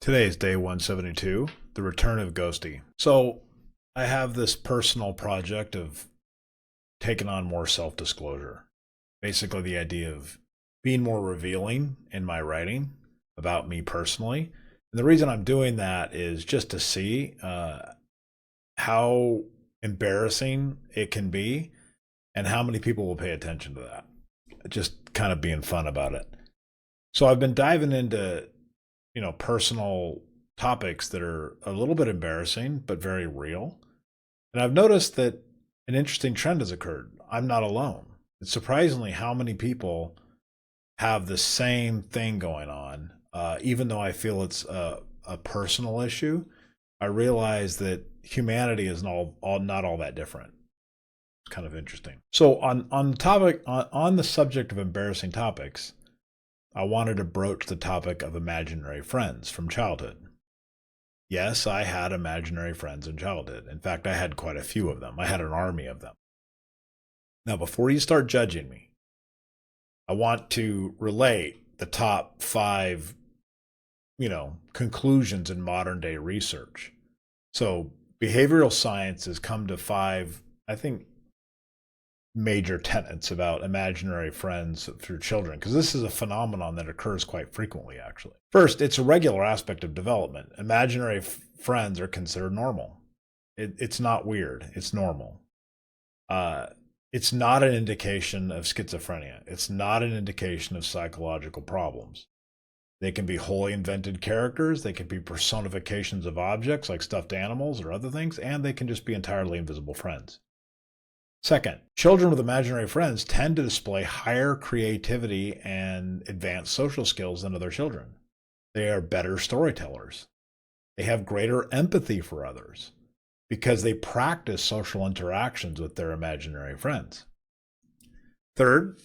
Today is day 172, the return of Ghosty. So I have this personal project of taking on more self-disclosure. Basically the idea of being more revealing in my writing about me personally. And the reason I'm doing that is just to see how embarrassing it can be and how many people will pay attention to that. Just kind of being fun about it. So I've been diving into personal topics that are a little bit embarrassing, but very real. And I've noticed that an interesting trend has occurred. I'm not alone. It's surprisingly how many people have the same thing going on. Even though I feel it's a personal issue, I realize that humanity is not all that different. It's kind of interesting. So on the subject of embarrassing topics, I wanted to broach the topic of imaginary friends from childhood. Yes, I had imaginary friends in childhood. In fact, I had quite a few of them. I had an army of them. Now, before you start judging me, I want to relate the top five, conclusions in modern day research. So behavioral science has come to five, I think, major tenets about imaginary friends through children, because this is a phenomenon that occurs quite frequently, actually. First, it's a regular aspect of development. Imaginary friends are considered normal. It's not weird. It's normal. It's not an indication of schizophrenia. It's not an indication of psychological problems. They can be wholly invented characters. They can be personifications of objects like stuffed animals or other things, and they can just be entirely invisible friends. Second, children with imaginary friends tend to display higher creativity and advanced social skills than other children. They are better storytellers. They have greater empathy for others because they practice social interactions with their imaginary friends. Third,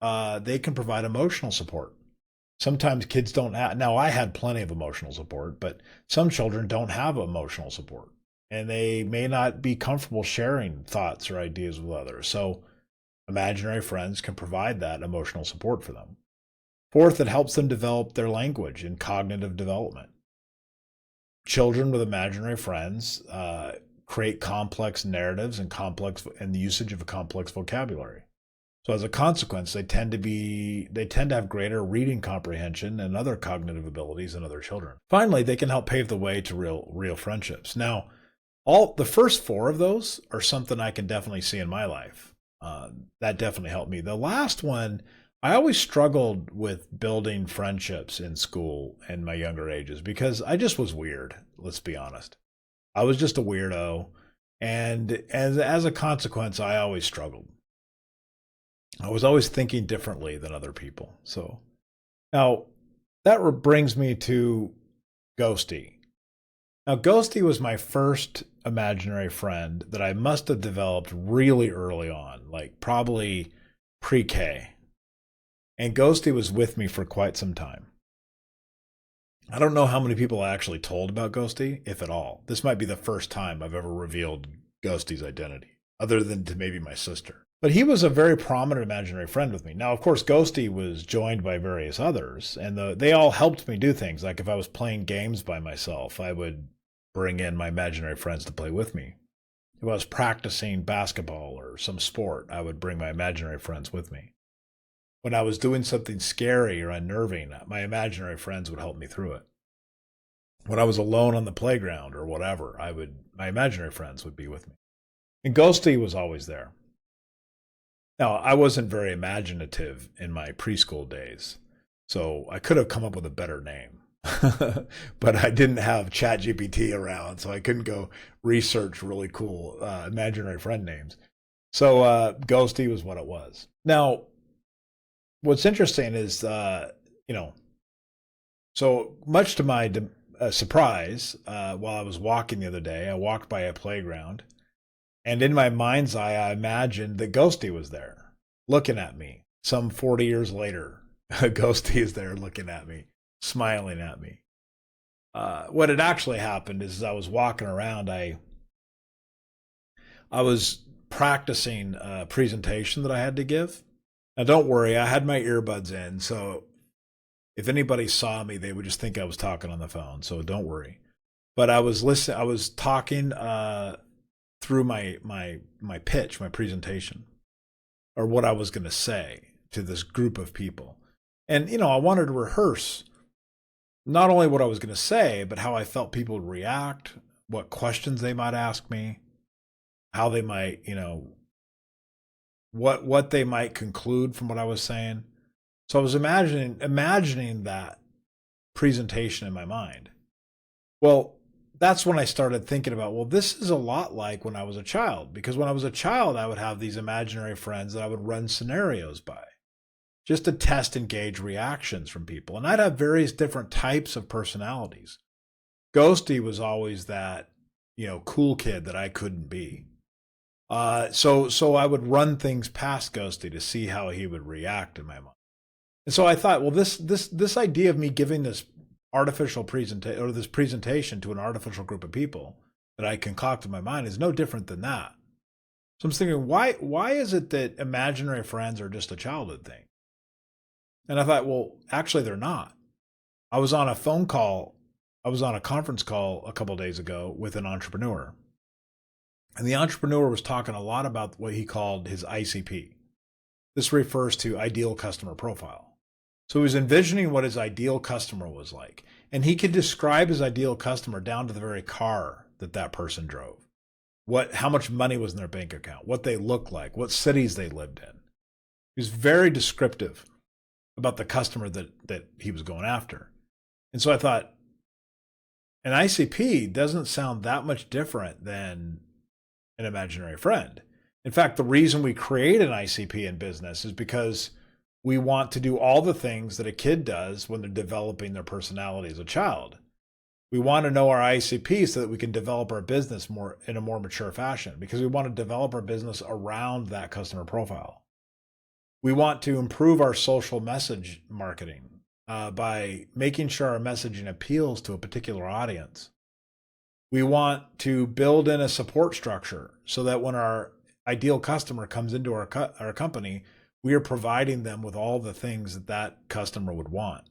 they can provide emotional support. Sometimes kids don't have, now I had plenty of emotional support, but some children don't have emotional support. And they may not be comfortable sharing thoughts or ideas with others. So imaginary friends can provide that emotional support for them. Fourth, it helps them develop their language and cognitive development. Children with imaginary friends create complex narratives and the usage of a complex vocabulary. So as a consequence, they tend to have greater reading comprehension and other cognitive abilities than other children. Finally, they can help pave the way to real friendships. Now, the first four of those are something I can definitely see in my life. That definitely helped me. The last one, I always struggled with building friendships in school in my younger ages because I just was weird. Let's be honest. I was just a weirdo. And as a consequence, I always struggled. I was always thinking differently than other people. So now that brings me to Ghosty. Now, Ghosty was my first imaginary friend that I must have developed really early on, like probably pre-K. And Ghosty was with me for quite some time. I don't know how many people I actually told about Ghosty, if at all. This might be the first time I've ever revealed Ghosty's identity, other than to maybe my sister. But he was a very prominent imaginary friend with me. Now, of course, Ghosty was joined by various others, and they all helped me do things. Like if I was playing games by myself, I would bring in my imaginary friends to play with me. If I was practicing basketball or some sport, I would bring my imaginary friends with me. When I was doing something scary or unnerving, my imaginary friends would help me through it. When I was alone on the playground or whatever, my imaginary friends would be with me. And Ghosty was always there. Now, I wasn't very imaginative in my preschool days, so I could have come up with a better name. But I didn't have ChatGPT around, so I couldn't go research really cool imaginary friend names. So Ghosty was what it was. Now, what's interesting is, so much to my surprise, while I was walking the other day, I walked by a playground, and in my mind's eye, I imagined that Ghosty was there, looking at me. Some 40 years later, Ghosty is there looking at me, smiling at me. What had actually happened is, as I was walking around, I was practicing a presentation that I had to give. Now, don't worry, I had my earbuds in, so If anybody saw me, they would just think I was talking on the phone. So don't worry. But I was listening. I was talking through my pitch, my presentation, or what I was going to say to this group of people. And I wanted to rehearse not only what I was going to say, but how I felt people would react, what questions they might ask me, how they might, what they might conclude from what I was saying. So I was imagining that presentation in my mind. Well, that's when I started thinking about, well, this is a lot like when I was a child, because when I was a child, I would have these imaginary friends that I would run scenarios by just to test and gauge reactions from people. And I'd have various different types of personalities. Ghosty was always that, cool kid that I couldn't be. So I would run things past Ghosty to see how he would react in my mind. And so I thought, well, this idea of me giving this artificial presentation to an artificial group of people that I concocted in my mind is no different than that. So I'm thinking, why is it that imaginary friends are just a childhood thing? And I thought, well, actually, they're not. I was on a conference call a couple of days ago with an entrepreneur. And the entrepreneur was talking a lot about what he called his ICP. This refers to ideal customer profile. So he was envisioning what his ideal customer was like. And he could describe his ideal customer down to the very car that person drove. How much money was in their bank account, what they looked like, what cities they lived in. He was very descriptive about the customer that he was going after. And so I thought, an ICP doesn't sound that much different than an imaginary friend. In fact, the reason we create an ICP in business is because we want to do all the things that a kid does when they're developing their personality as a child. We want to know our ICP so that we can develop our business in a more mature fashion, because we want to develop our business around that customer profile. We want to improve our social message marketing by making sure our messaging appeals to a particular audience. We want to build in a support structure so that when our ideal customer comes into our company, we are providing them with all the things that customer would want.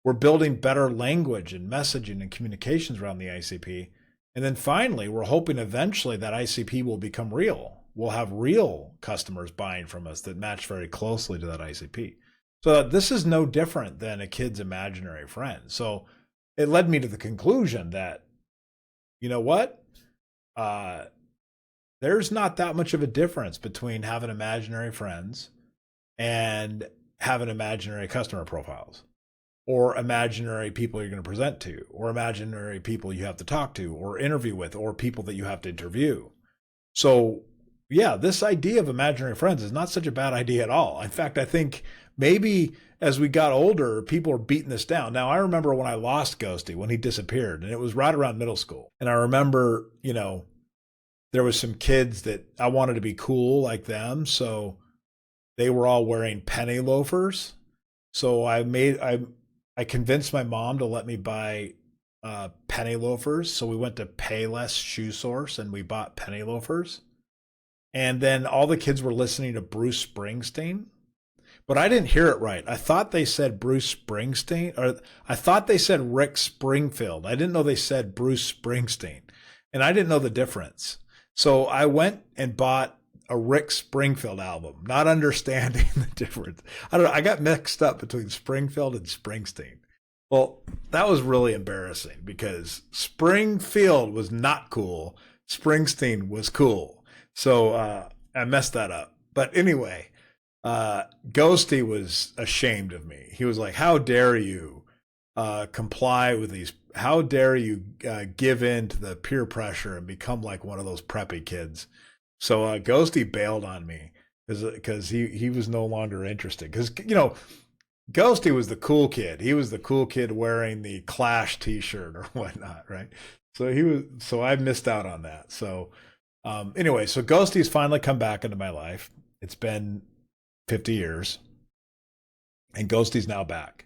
We're building better language and messaging and communications around the ICP. And then finally, we're hoping eventually that ICP will become real. We'll have real customers buying from us that match very closely to that ICP. So this is no different than a kid's imaginary friend. So it led me to the conclusion that, you know what? There's not that much of a difference between having imaginary friends and having imaginary customer profiles, or imaginary people you're going to present to, or imaginary people you have to talk to or interview with, or people that you have to interview. So yeah, this idea of imaginary friends is not such a bad idea at all. In fact, I think maybe as we got older, people are beating this down. Now, I remember when I lost Ghosty, when he disappeared, and it was right around middle school. And I remember, there was some kids that I wanted to be cool like them. So they were all wearing penny loafers. So I convinced my mom to let me buy penny loafers. So we went to Payless Shoe Source and we bought penny loafers. And then all the kids were listening to Bruce Springsteen. But I didn't hear it right. I thought they said Bruce Springsteen, or I thought they said Rick Springfield. I didn't know they said Bruce Springsteen. And I didn't know the difference. So I went and bought a Rick Springfield album, not understanding the difference. I don't know. I got mixed up between Springfield and Springsteen. Well, that was really embarrassing because Springfield was not cool. Springsteen was cool. So I messed that up. But anyway, Ghosty was ashamed of me. He was like, how dare you comply with these? How dare you give in to the peer pressure and become like one of those preppy kids? So Ghosty bailed on me because he was no longer interested. Because, Ghosty was the cool kid. He was the cool kid wearing the Clash t-shirt or whatnot, right? So I missed out on that. So anyway, so Ghosty's finally come back into my life. It's been 50 years and Ghosty's now back.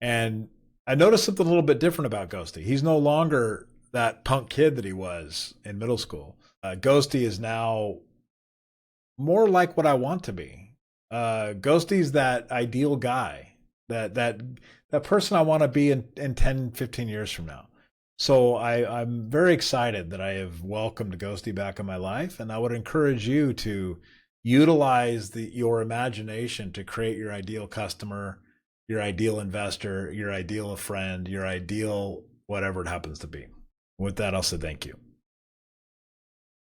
And I noticed something a little bit different about Ghosty. He's no longer that punk kid that he was in middle school. Ghosty is now more like what I want to be. Ghosty's that ideal guy that person I want to be in 10, 15 years from now. So I'm very excited that I have welcomed Ghosty back in my life, and I would encourage you to utilize your imagination to create your ideal customer, your ideal investor, your ideal friend, your ideal whatever it happens to be. With that, I'll say thank you.